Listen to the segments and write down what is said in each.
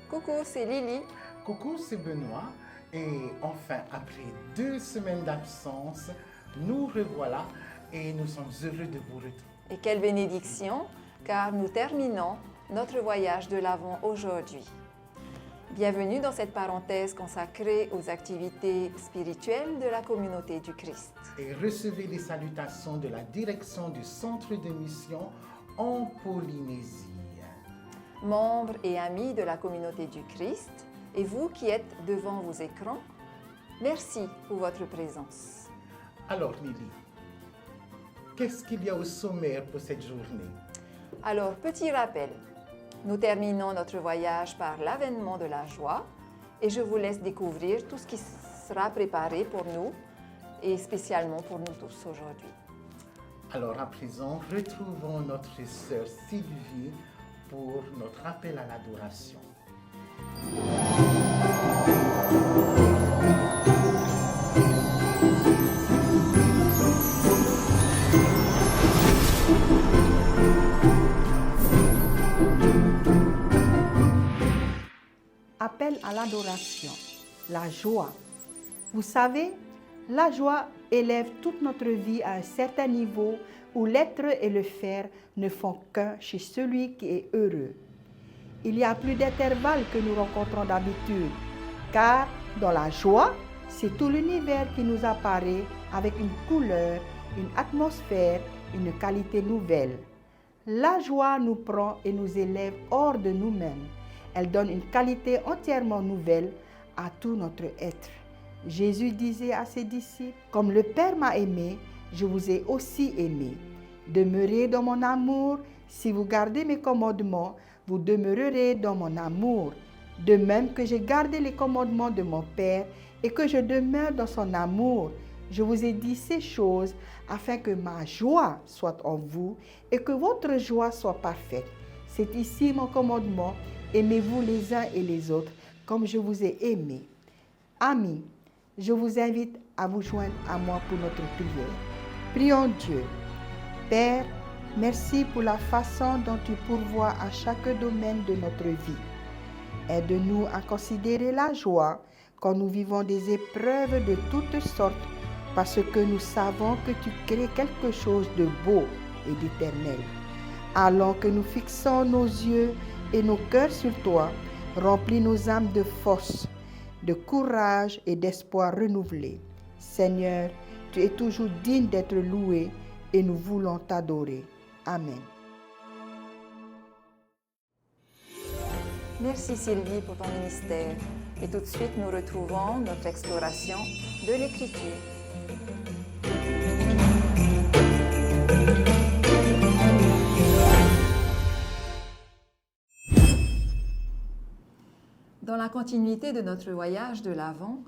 Coucou, c'est Lily. Coucou, c'est Benoît. Et enfin, après 2 semaines d'absence, nous revoilà et nous sommes heureux de vous retrouver. Et quelle bénédiction, car nous terminons notre voyage de l'Avent aujourd'hui. Bienvenue dans cette parenthèse consacrée aux activités spirituelles de la communauté du Christ. Et recevez les salutations de la direction du centre de mission en Polynésie. Membres et amis de la communauté du Christ, et vous qui êtes devant vos écrans, merci pour votre présence. Alors Lily, qu'est-ce qu'il y a au sommaire pour cette journée? Alors, petit rappel, nous terminons notre voyage par l'avènement de la joie et je vous laisse découvrir tout ce qui sera préparé pour nous et spécialement pour nous tous aujourd'hui. Alors à présent, retrouvons notre sœur Sylvie pour notre appel à l'adoration. Appel à l'adoration, la joie. Vous savez, la joie élève toute notre vie à un certain niveau où l'être et le faire ne font qu'un chez celui qui est heureux. Il y a plus d'intervalles que nous rencontrons d'habitude, car dans la joie, c'est tout l'univers qui nous apparaît avec une couleur, une atmosphère, une qualité nouvelle. La joie nous prend et nous élève hors de nous-mêmes. Elle donne une qualité entièrement nouvelle à tout notre être. Jésus disait à ses disciples, « Comme le Père m'a aimé, je vous ai aussi aimé. Demeurez dans mon amour. Si vous gardez mes commandements, vous demeurerez dans mon amour. De même que j'ai gardé les commandements de mon Père et que je demeure dans son amour. Je vous ai dit ces choses afin que ma joie soit en vous et que votre joie soit parfaite. C'est ici mon commandement. Aimez-vous les uns et les autres comme je vous ai aimés. » Amis, je vous invite à vous joindre à moi pour notre prière. Prions Dieu. Père, merci pour la façon dont tu pourvois à chaque domaine de notre vie. Aide-nous à considérer la joie quand nous vivons des épreuves de toutes sortes, parce que nous savons que tu crées quelque chose de beau et d'éternel. Alors que nous fixons nos yeux et nos cœurs sur toi, remplis nos âmes de force, de courage et d'espoir renouvelé. Seigneur, tu es toujours digne d'être loué et nous voulons t'adorer. Amen. Merci Sylvie pour ton ministère. Et tout de suite, nous retrouvons notre exploration de l'Écriture. Dans la continuité de notre voyage de l'Avent,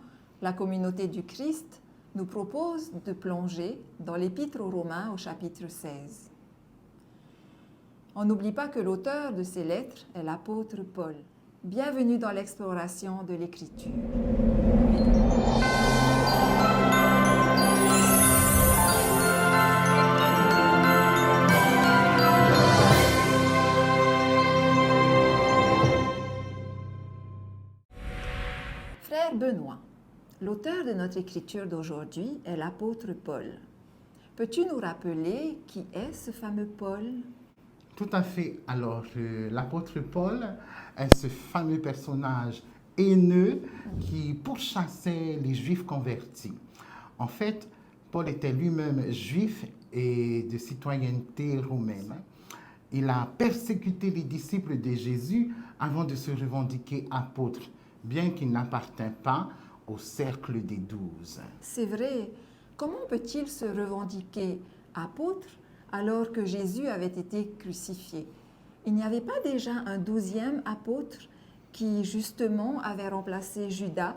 la communauté du Christ nous propose de plonger dans l'Épître aux Romains au chapitre 16. On n'oublie pas que l'auteur de ces lettres est l'apôtre Paul. Bienvenue dans l'exploration de l'Écriture. Frère Benoît, l'auteur de notre écriture d'aujourd'hui est l'apôtre Paul. Peux-tu nous rappeler qui est ce fameux Paul? Tout à fait. Alors, l'apôtre Paul est ce fameux personnage haineux qui pourchassait les Juifs convertis. En fait, Paul était lui-même juif et de citoyenneté romaine. Il a persécuté les disciples de Jésus avant de se revendiquer apôtre, bien qu'il n'appartint pas au cercle des 12. C'est vrai. Comment peut-il se revendiquer apôtre alors que Jésus avait été crucifié? Il n'y avait pas déjà un 12e apôtre qui, justement, avait remplacé Judas?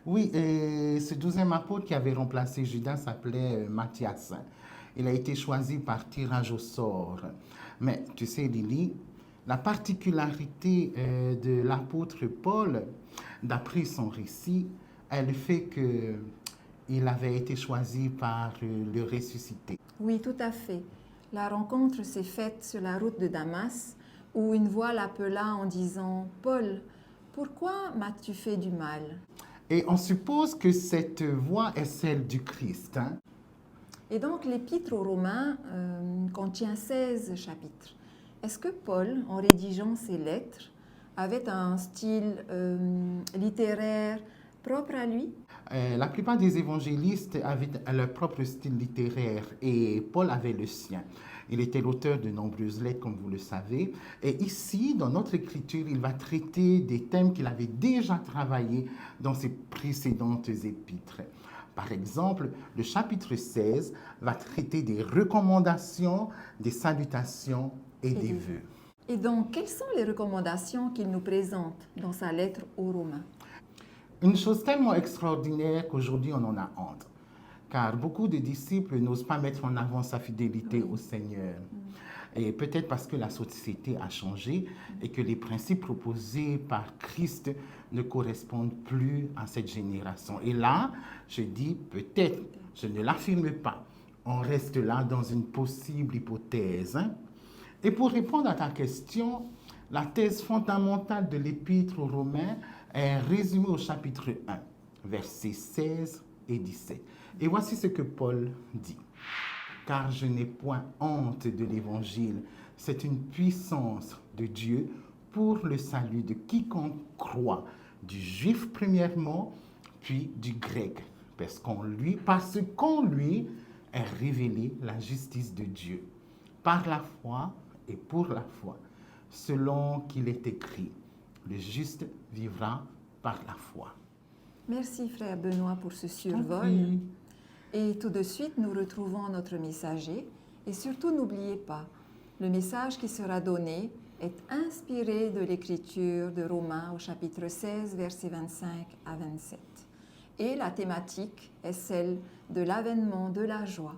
Oui, et ce 12e apôtre qui avait remplacé Judas s'appelait Matthias. Il a été choisi par tirage au sort. Mais tu sais, Lily, la particularité de l'apôtre Paul, d'après son récit, est le fait qu'il avait été choisi par le ressuscité. Oui, tout à fait. La rencontre s'est faite sur la route de Damas, où une voix l'appela en disant « Paul, pourquoi m'as-tu fait du mal ?» Et on suppose que cette voix est celle du Christ. Hein? Et donc l'épître aux Romains contient 16 chapitres. Est-ce que Paul, en rédigeant ses lettres, avait un style littéraire propre à lui? La plupart des évangélistes avaient leur propre style littéraire et Paul avait le sien. Il était l'auteur de nombreuses lettres, comme vous le savez. Et ici, dans notre écriture, il va traiter des thèmes qu'il avait déjà travaillés dans ses précédentes épîtres. Par exemple, le chapitre 16 va traiter des recommandations, des salutations et des vœux. Et donc, quelles sont les recommandations qu'il nous présente dans sa lettre aux Romains? Une chose tellement extraordinaire qu'aujourd'hui on en a honte, car beaucoup de disciples n'osent pas mettre en avant sa fidélité au Seigneur. Et peut-être parce que la société a changé et que les principes proposés par Christ ne correspondent plus à cette génération. Et là, je dis peut-être, je ne l'affirme pas. On reste là dans une possible hypothèse. Hein? Et pour répondre à ta question, la thèse fondamentale de l'Épître aux Romains est résumée au chapitre 1, versets 16 et 17. Et voici ce que Paul dit. « Car je n'ai point honte de l'Évangile, c'est une puissance de Dieu pour le salut de quiconque croit, du juif premièrement, puis du grec, parce qu'en lui est révélée la justice de Dieu, par la foi et pour la foi, selon qu'il est écrit, le juste vivra par la foi. » Merci, frère Benoît, pour ce survol. Et tout de suite, nous retrouvons notre messager. Et surtout, n'oubliez pas, le message qui sera donné est inspiré de l'écriture de Romains au chapitre 16, versets 25 à 27. Et la thématique est celle de l'avènement de la joie.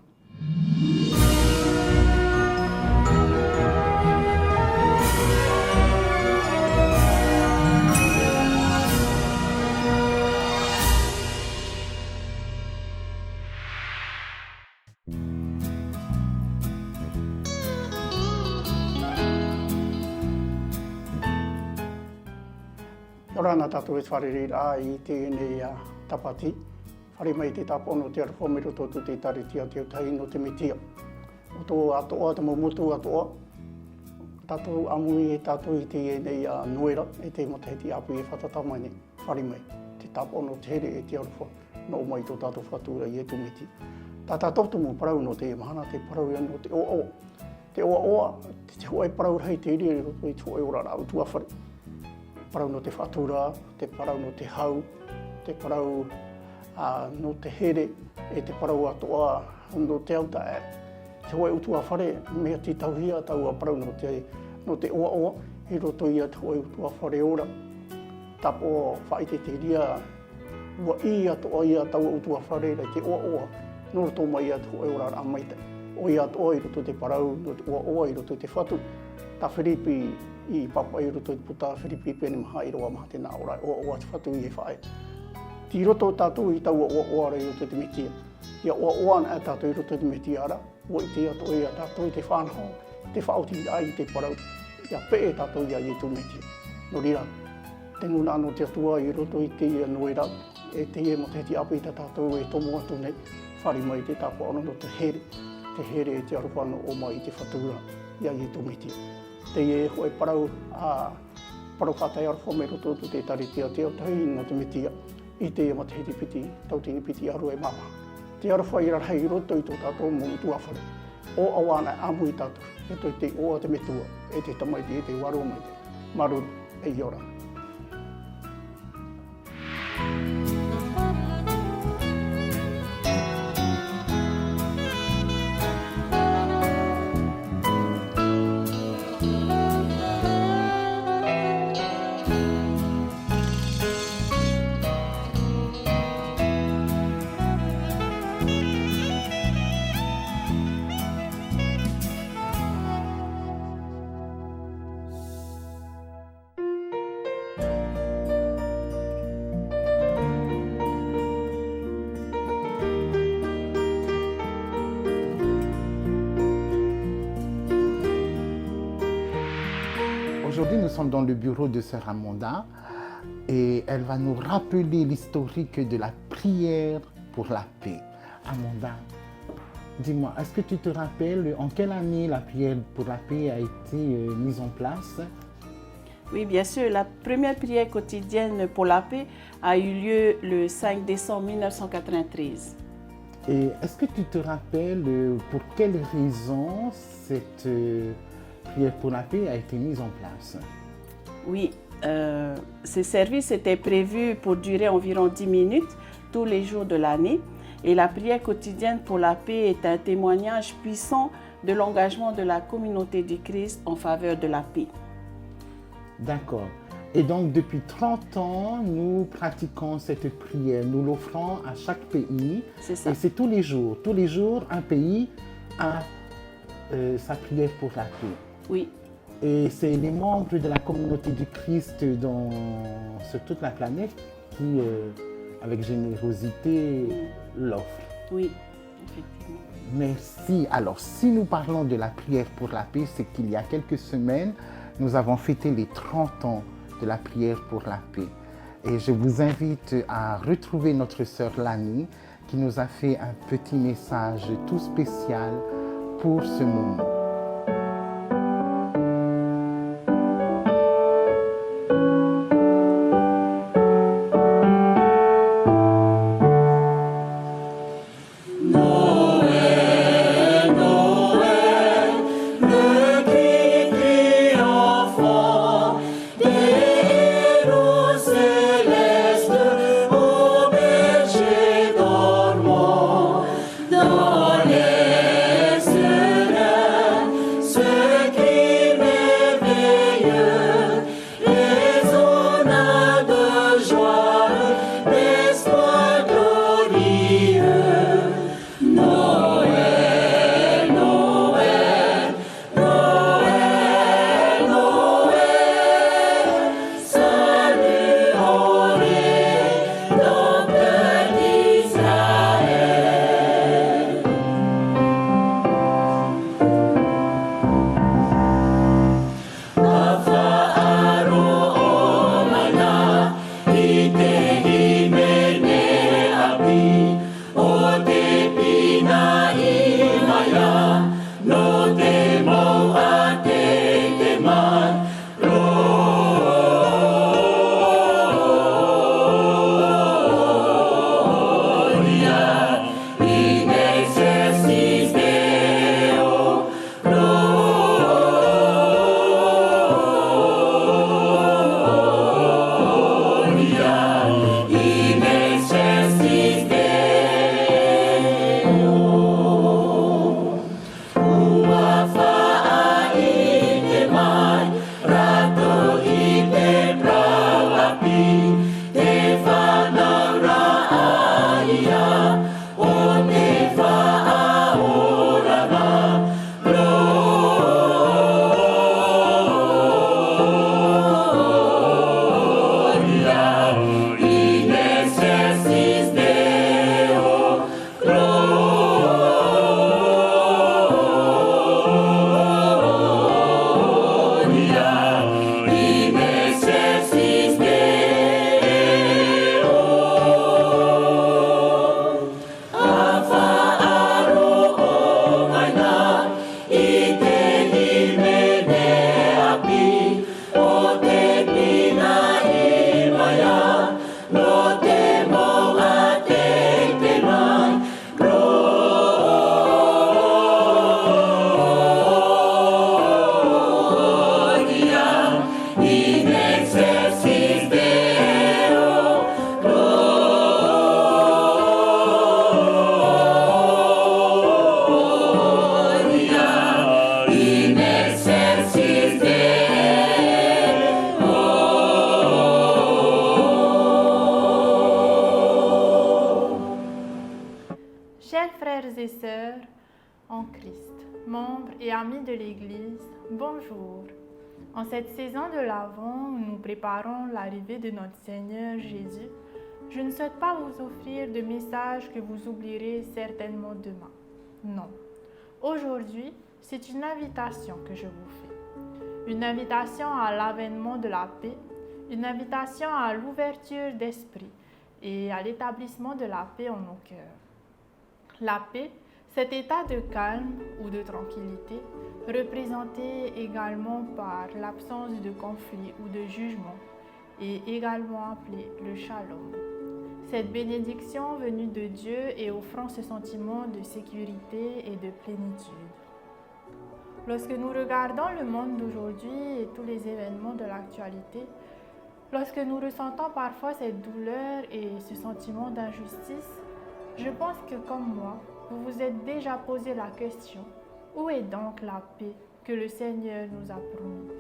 Orana tātou e wharere rā I tēnei tapati. Whare mai te tapono te arwhomero tōtu te taritia te utai no te mitia. O tō atoa, te momutu atoa. Tātou amui e tātou I tēnei noera e te mataiti apu e whatatamane. Whare mai te tapono te here e te arwha. No mai tō tātou whatura I e tu miti. Tā tātou mo parau no te mahana, te parau ia no te oa. Te oa, te hoa e parau rei te iri roto I tō e ora rā utua whare. Parau no te whatura, te parau no te hau, te parau no te here, e te parau atoa no te auta e. Te hoa utua whare, mea ti tauhia tau a parau no te oa, I roto ia te hoa utua whare ora. Tapo whaite te ria, ua I atoa ia tau utua whare rei te oa, no roto mai ia te hoa ora rā maite. O ia atoa I roto te parau, no te oa I roto te whatu. Ta Whiripi I papa I roto I puta Whiripi pēne maha I roa maha te nā orai oa te whatu I e whae. Ti roto tātou I taua oa rei roto te mitia. Ia oa na e tātou I roto te mitia ara. Ua I te ato ia tātou I te whānau, te whaoti ai te parau. Ia pēe tātou ia I tu mitia. No rira, te nguna anō te atua I roto I te ia noera. E te ia mo te heti api ta tātou e tomo atu nei. Whare mai te tāpo ano no te here. Te here e te aruwhano o mai I te whatura. Ia I tu mitia. Te e hoi parau whatai arwha me roto tu te taritia te atai no te mitia. I te ma te hiti piti, tautini piti aru e mama. Te arwha I rarhei roto I tō tātou mo utua whare. O awana amu I tātou. E toi te oa te metua, e te tamaiti, e te waro mai te. Maruru, e iora. aujourd'hui, nous sommes dans le bureau de Sœur Amanda et elle va nous rappeler l'historique de la prière pour la paix. Amanda, dis-moi, est-ce que tu te rappelles en quelle année la prière pour la paix a été mise en place? Oui, bien sûr. La première prière quotidienne pour la paix a eu lieu le 5 décembre 1993. Et est-ce que tu te rappelles pour quelles raisons cette prière pour la paix a été mise en place? Oui, ce service était prévu pour durer environ 10 minutes tous les jours de l'année. Et la prière quotidienne pour la paix est un témoignage puissant de l'engagement de la communauté du Christ en faveur de la paix. D'accord. Et donc, depuis 30 ans, nous pratiquons cette prière. Nous l'offrons à chaque pays. C'est ça. Et c'est tous les jours. Tous les jours, un pays a sa prière pour la paix. Oui, Et c'est les membres de la communauté du Christ sur toute la planète qui, avec générosité, l'offrent. oui, effectivement. Merci. Alors, si nous parlons de la prière pour la paix, c'est qu'il y a quelques semaines, nous avons fêté les 30 ans de la prière pour la paix. Et je vous invite à retrouver notre sœur Lani qui nous a fait un petit message tout spécial pour ce moment. Frères et sœurs en Christ, membres et amis de l'Église, bonjour. En cette saison de l'Avent où nous préparons l'arrivée de notre Seigneur Jésus, je ne souhaite pas vous offrir de messages que vous oublierez certainement demain. Non. Aujourd'hui, c'est une invitation que je vous fais. une invitation à l'avènement de la paix, une invitation à l'ouverture d'esprit et à l'établissement de la paix en nos cœurs. La paix, cet état de calme ou de tranquillité, représenté également par l'absence de conflit ou de jugement, est également appelé le shalom. Cette bénédiction venue de Dieu et offrant ce sentiment de sécurité et de plénitude. Lorsque nous regardons le monde d'aujourd'hui et tous les événements de l'actualité, lorsque nous ressentons parfois cette douleur et ce sentiment d'injustice, je pense que comme moi, vous vous êtes déjà posé la question, où est donc la paix que le Seigneur nous a promis?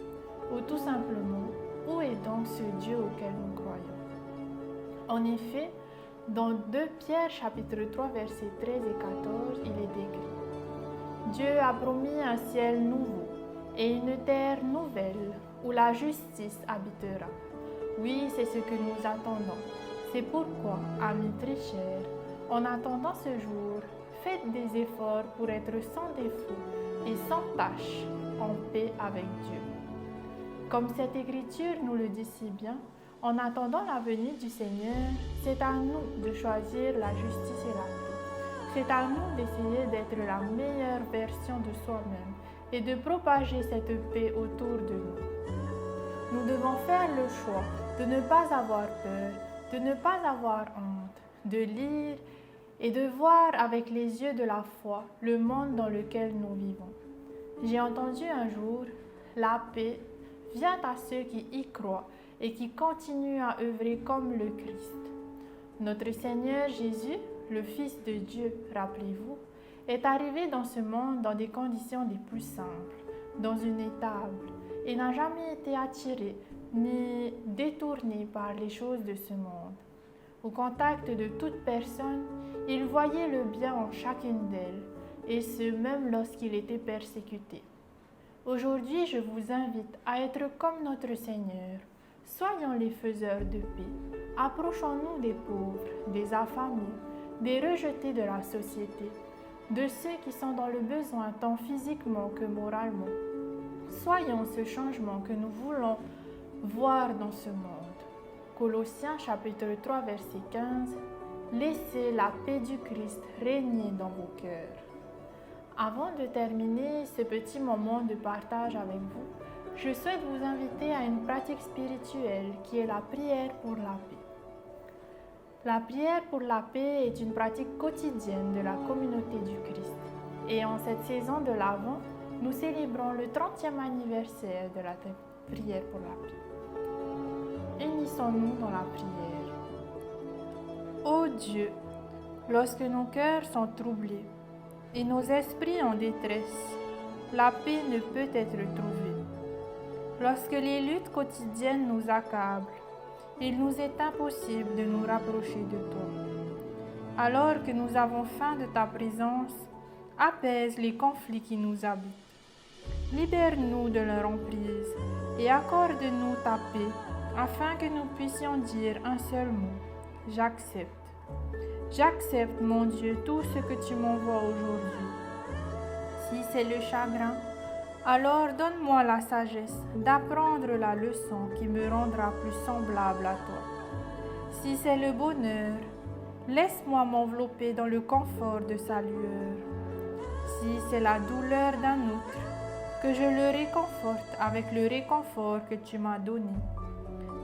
Ou tout simplement, où est donc ce Dieu auquel nous croyons? En effet, dans 2 Pierre chapitre 3 versets 13 et 14, il est écrit: Dieu a promis un ciel nouveau et une terre nouvelle où la justice habitera. Oui, c'est ce que nous attendons. C'est pourquoi, amis très chers, en attendant ce jour, faites des efforts pour être sans défaut et sans tache, en paix avec Dieu. Comme cette écriture nous le dit si bien, en attendant la venue du Seigneur, c'est à nous de choisir la justice et la paix. C'est à nous d'essayer d'être la meilleure version de soi-même et de propager cette paix autour de nous. Nous devons faire le choix de ne pas avoir peur, de ne pas avoir honte, de lire et de voir avec les yeux de la foi le monde dans lequel nous vivons. J'ai entendu un jour, la paix vient à ceux qui y croient et qui continuent à œuvrer comme le Christ. Notre Seigneur Jésus, le Fils de Dieu, rappelez-vous, est arrivé dans ce monde dans des conditions des plus simples, dans une étable, et n'a jamais été attiré ni détourné par les choses de ce monde. Au contact de toute personne, il voyait le bien en chacune d'elles, et ce même lorsqu'il était persécuté. Aujourd'hui, je vous invite à être comme notre Seigneur. Soyons les faiseurs de paix. Approchons-nous des pauvres, des affamés, des rejetés de la société, de ceux qui sont dans le besoin tant physiquement que moralement. Soyons ce changement que nous voulons voir dans ce monde. Colossiens chapitre 3 verset 15. Laissez la paix du Christ régner dans vos cœurs. Avant de terminer ce petit moment de partage avec vous, je souhaite vous inviter à une pratique spirituelle qui est la prière pour la paix. La prière pour la paix est une pratique quotidienne de la communauté du Christ. Et en cette saison de l'Avent, nous célébrons le 30e anniversaire de la prière pour la paix. Unissons-nous dans la prière. Ô Dieu, lorsque nos cœurs sont troublés et nos esprits en détresse, la paix ne peut être trouvée. Lorsque les luttes quotidiennes nous accablent, il nous est impossible de nous rapprocher de toi. Alors que nous avons faim de ta présence, apaise les conflits qui nous habitent. Libère-nous de leur emprise et accorde-nous ta paix, afin que nous puissions dire un seul mot: j'accepte. J'accepte, mon Dieu, tout ce que tu m'envoies aujourd'hui. Si c'est le chagrin, alors donne-moi la sagesse d'apprendre la leçon qui me rendra plus semblable à toi. Si c'est le bonheur, laisse-moi m'envelopper dans le confort de sa lueur. Si c'est la douleur d'un autre, que je le réconforte avec le réconfort que tu m'as donné.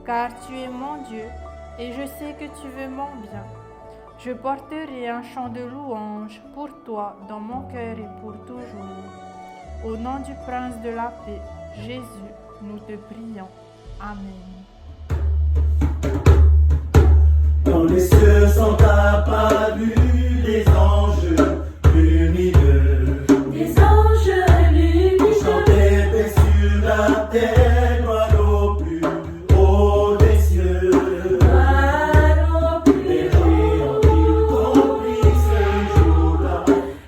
Car tu es mon Dieu et je sais que tu veux mon bien. Je porterai un chant de louange pour toi dans mon cœur et pour toujours. Au nom du Prince de la paix, Jésus, nous te prions. Amen. Quand les cieux sont apparus, les anges lumineux, des anges lumineux, chantaient paix sur la terre, gloire au plus haut des cieux. gloire au plus Les géants qui compris ce jour-là,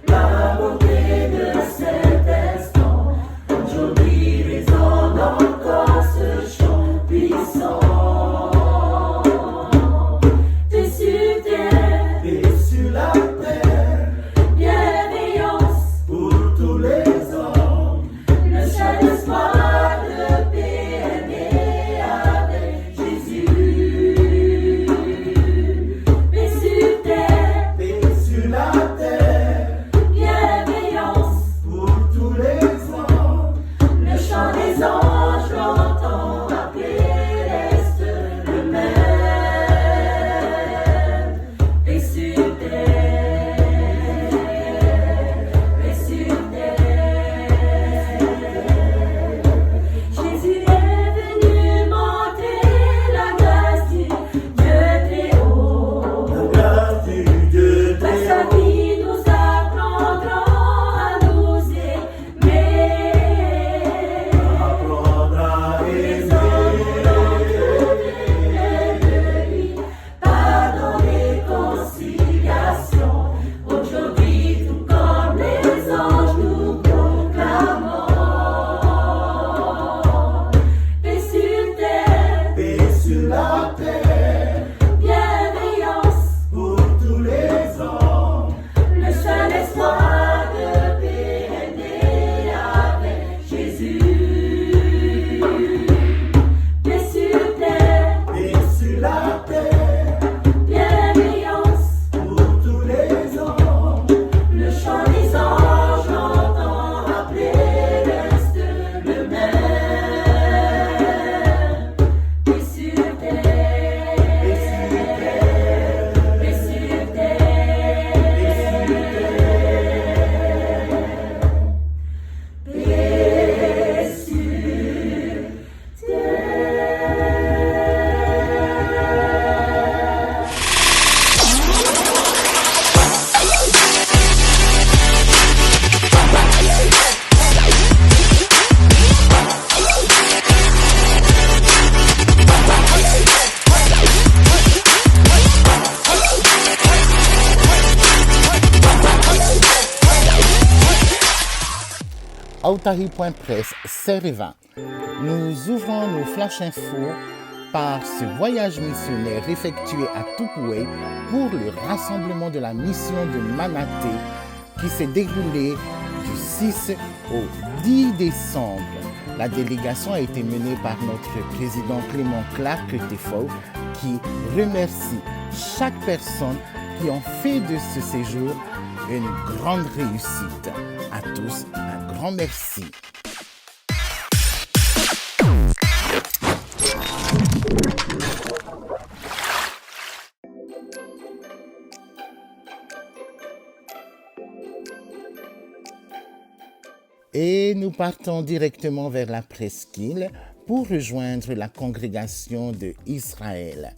la beauté de cet instant, aujourd'hui résonne encore ce chant puissant. haut sur terre, Et sur la Autahi.press Sereva. Nous ouvrons nos flash infos par ce voyage missionnaire effectué à Tupuai pour le rassemblement de la mission de Manaté qui s'est déroulé du 6 au 10 décembre. La délégation a été menée par notre président Clément Clark Tefo qui remercie chaque personne qui ont fait de ce séjour une grande réussite. À tous, un grand merci. Et nous partons directement vers la presqu'île pour rejoindre la congrégation de Israël.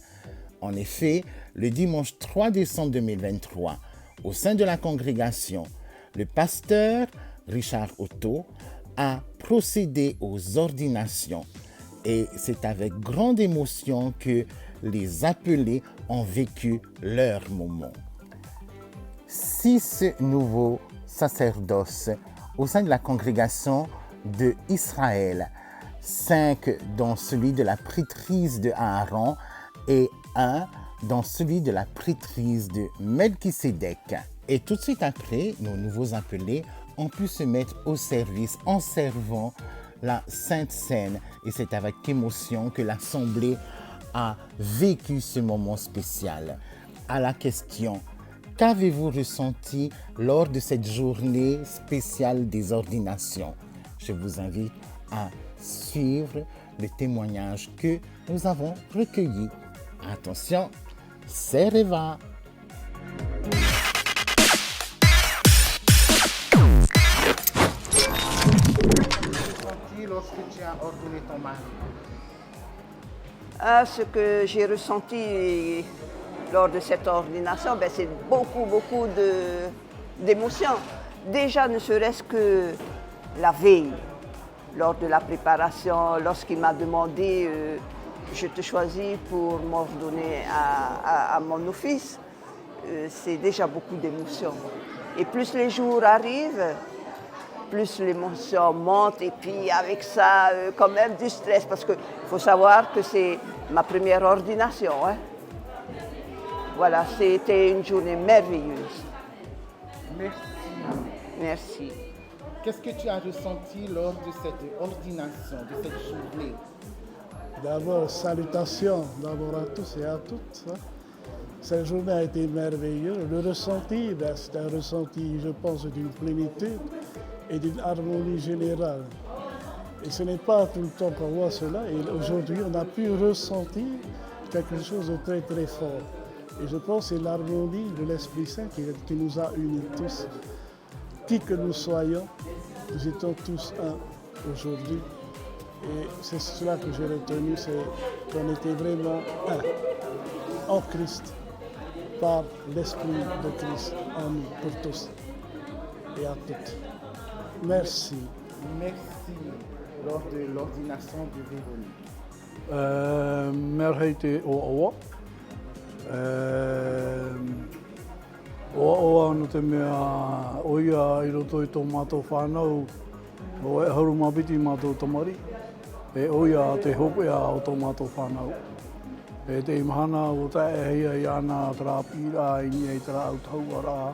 En effet, le dimanche 3 décembre 2023, au sein de la congrégation, le pasteur Richard Otto a procédé aux ordinations. Et c'est avec grande émotion que les appelés ont vécu leur moment. 6 nouveaux sacerdoces au sein de la congrégation de Israël, 5 dans celui de la prêtrise de Aaron et 1 dans celui de la prêtrise de Melchisédek. Et tout de suite après, nos nouveaux appelés ont pu se mettre au service en servant la Sainte Seine. Et c'est avec émotion que l'Assemblée a vécu ce moment spécial. À la question: qu'avez-vous ressenti lors de cette journée spéciale des ordinations? Je vous invite à suivre le témoignage que nous avons recueilli. Attention, Sereva. Lorsque tu as ordonné ton mari? Ce que j'ai ressenti lors de cette ordination, c'est beaucoup d'émotions. Déjà, ne serait-ce que la veille, lors de la préparation, lorsqu'il m'a demandé je te choisis pour m'ordonner à mon office, c'est déjà beaucoup d'émotions. Et plus les jours arrivent, plus l'émotion monte et puis avec ça, quand même du stress parce qu'il faut savoir que c'est ma première ordination. Hein. Voilà, c'était une journée merveilleuse. Merci. Merci. Qu'est-ce que tu as ressenti lors de cette ordination, de cette journée? D'abord, salutations d'abord à tous et à toutes. Hein. Cette journée a été merveilleuse. Le ressenti, c'est un ressenti, je pense, d'une plénitude et d'une harmonie générale. Et ce n'est pas tout le temps qu'on voit cela. Et aujourd'hui, on a pu ressentir quelque chose de très très fort. Et je pense que c'est l'harmonie de l'Esprit Saint qui nous a unis tous. Qui que nous soyons, nous étions tous un aujourd'hui. Et c'est cela que j'ai retenu, c'est qu'on était vraiment un en Christ, par l'Esprit de Christ en nous, pour tous et à toutes. Merci. Merci lors de l'ordination de Véronique. Merheite o oa no te mea oia I roto I tō mātou whānau o e haru mawhiti mātou tamari e oia te hopea o tō mātou whānau e te imahana o tae heia I ana tara pira I nia I tara au taua rā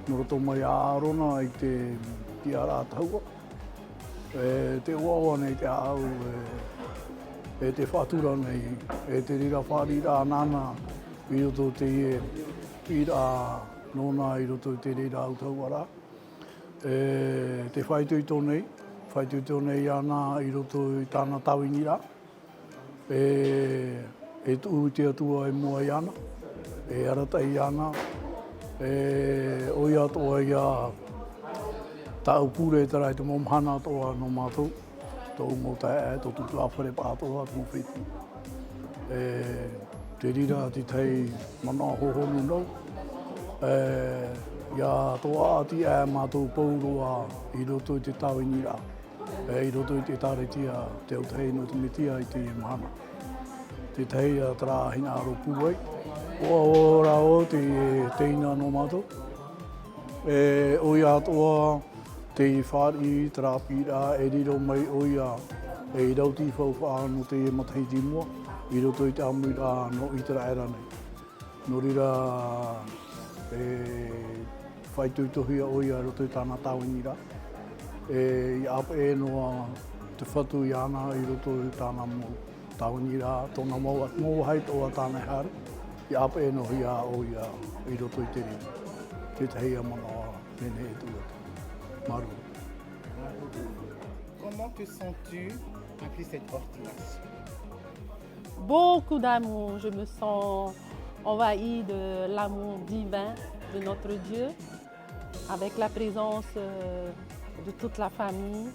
no roto mai a arona I te tiara taua e te oa nei te au e te whātura nei e te rira whārira nana I roto te pira nona I roto te rira au tauara. Te whaitui tō nei ana I roto I tāna tawingira. E tu te atua e mua I ana, e arata I ana, oia toa ia tau pure tara I te momhana toa no mātou, tō mo tae tō tutu awhare pātoa tō whiti. Te rira te tei mana hohonu nau. Ia toa ati e mātou pauroa I roto I te tawingira. I roto I te taretia te autei no te mitia I te mahana. Te tei a tara hina aro puai. Oa ora o te teina no mātou. Oia toa Te whāri trāpira e riro mai oia e rauti whauwhaano te mataiti mua i roto i te amuira no i tera era nei. No rira e whaituitohia oia roto i tāna tāwingira. E i apa e noa te whatu i ana i roto i tāna tāwingira tōna mau heit o a tāna haru. I apa e noa hia oia i roto i te ringa. Te te heia mana nene e tuata. Maru. Comment te sens-tu après cette ordination? Beaucoup d'amour. Je me sens envahie de l'amour divin de notre Dieu, avec la présence de toute la famille,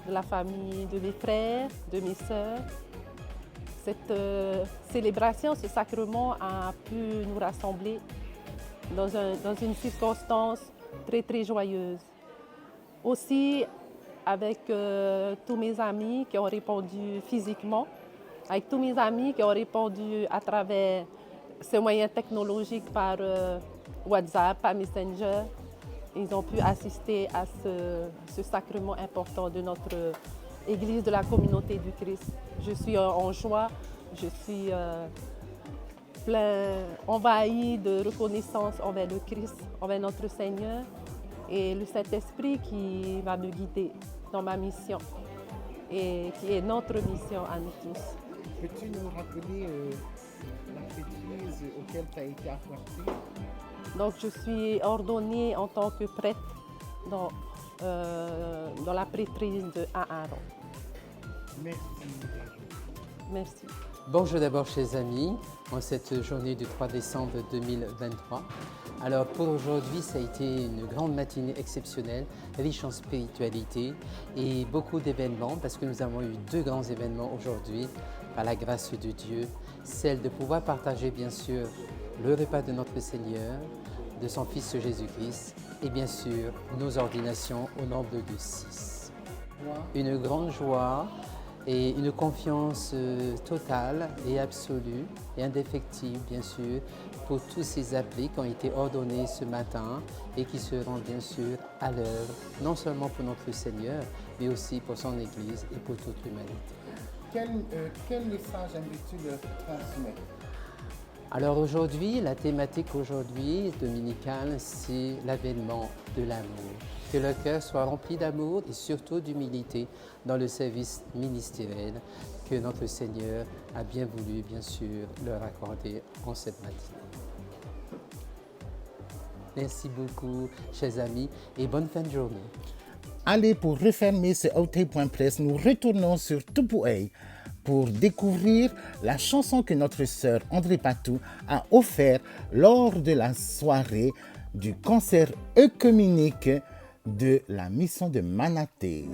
de mes frères, de mes sœurs. Cette célébration, ce sacrement a pu nous rassembler dans une circonstance très très joyeuse. Aussi avec tous mes amis qui ont répondu physiquement, avec tous mes amis qui ont répondu à travers ce moyen technologique par WhatsApp, par Messenger. Ils ont pu assister à ce sacrement important de notre Église de la communauté du Christ. Je suis en joie, je suis envahie de reconnaissance envers le Christ, envers notre Seigneur et le Saint-Esprit qui va me guider dans ma mission et qui est notre mission à nous tous. Peux-tu nous rappeler la prêtrise auquel tu as été apportée? Donc je suis ordonnée en tant que prêtre dans la prêtrise de Aaron. Merci. Merci. Bonjour d'abord chers amis, en cette journée du 3 décembre 2023. Alors pour aujourd'hui, ça a été une grande matinée exceptionnelle, riche en spiritualité et beaucoup d'événements parce que nous avons eu 2 grands événements aujourd'hui par la grâce de Dieu. Celle de pouvoir partager bien sûr le repas de notre Seigneur, de son Fils Jésus-Christ et bien sûr nos ordinations au nombre de 6. Une grande joie et une confiance totale et absolue et indéfectible bien sûr pour tous ces appelés qui ont été ordonnés ce matin et qui seront bien sûr à l'œuvre, non seulement pour notre Seigneur, mais aussi pour son Église et pour toute l'humanité. Quel message aimerais-tu leur transmettre? Alors aujourd'hui, la thématique aujourd'hui dominicale, c'est l'avènement de l'amour. Que leur cœur soit rempli d'amour et surtout d'humilité dans le service ministériel que notre Seigneur a bien voulu, bien sûr, leur accorder en cette matinée. Merci beaucoup, chers amis, et bonne fin de journée. Allez, pour refermer ce OT.press, nous retournons sur Tupuai pour découvrir la chanson que notre sœur André Patou a offerte lors de la soirée du concert œcuménique de la mission de Manaté.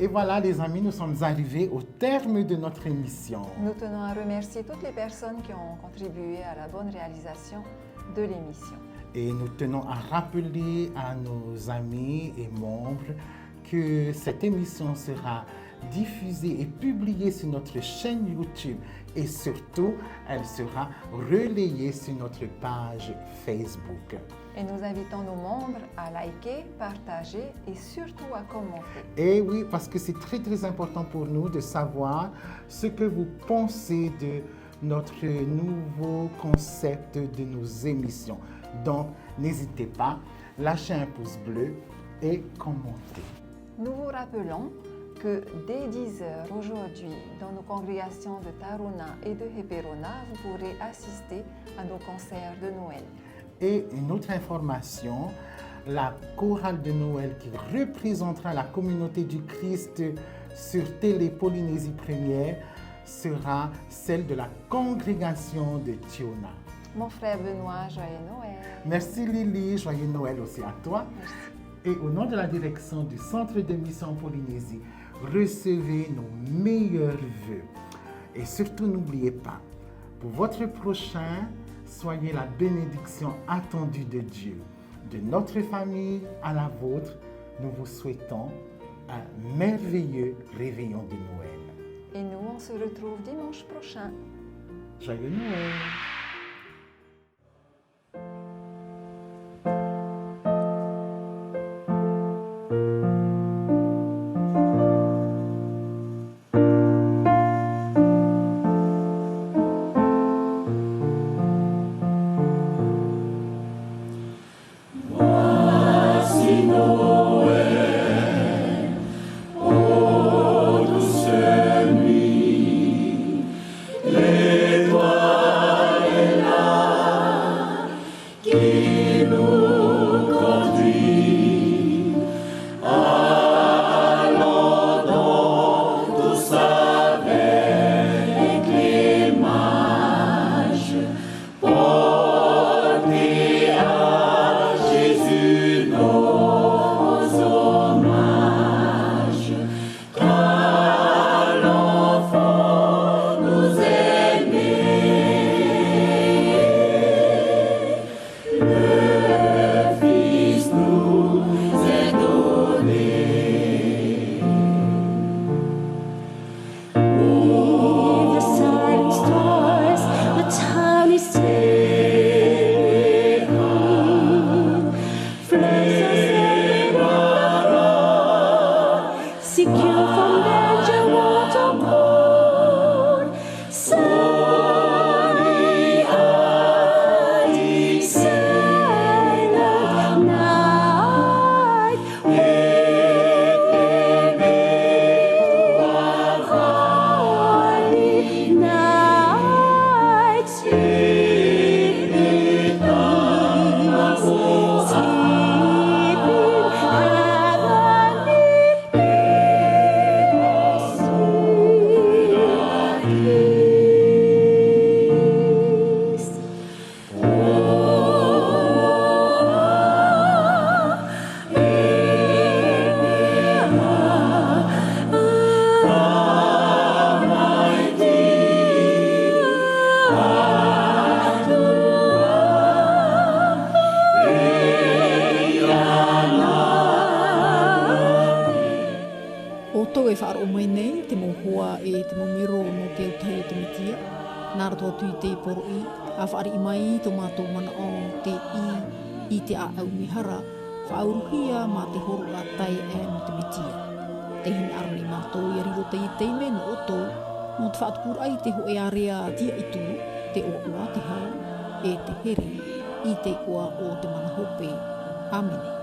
Et voilà les amis, nous sommes arrivés au terme de notre émission. Nous tenons à remercier toutes les personnes qui ont contribué à la bonne réalisation de l'émission. Et nous tenons à rappeler à nos amis et membres que cette émission sera diffusée et publiée sur notre chaîne YouTube et surtout, elle sera relayée sur notre page Facebook. Et nous invitons nos membres à liker, partager et surtout à commenter. Et oui, parce que c'est très très important pour nous de savoir ce que vous pensez de notre nouveau concept de nos émissions. Donc, n'hésitez pas, lâchez un pouce bleu et commentez. Nous vous rappelons que dès 10h aujourd'hui, dans nos congrégations de Taruna et de Heperona, vous pourrez assister à nos concerts de Noël. Et une autre information, la chorale de Noël qui représentera la communauté du Christ sur Télé Polynésie Première sera celle de la congrégation de Tiona. Mon frère Benoît, joyeux Noël. Merci Lily, joyeux Noël aussi à toi. Merci. Et au nom de la direction du Centre de mission Polynésie, recevez nos meilleurs vœux. Et surtout, n'oubliez pas, pour votre prochain, soyez la bénédiction attendue de Dieu. De notre famille à la vôtre, nous vous souhaitons un merveilleux réveillon de Noël. Et nous, on se retrouve dimanche prochain. Joyeux Noël! Awhaari mai tō mātou mana o te I te a au mihara, whauruhia mā te horo a tai e no te mitia. Te hin arani mātou I riro te I teime no oto, no te whaatukur ai te ho e area tia I tū, te o ua te hau, e te here, I te ua o te mana hope. Amene.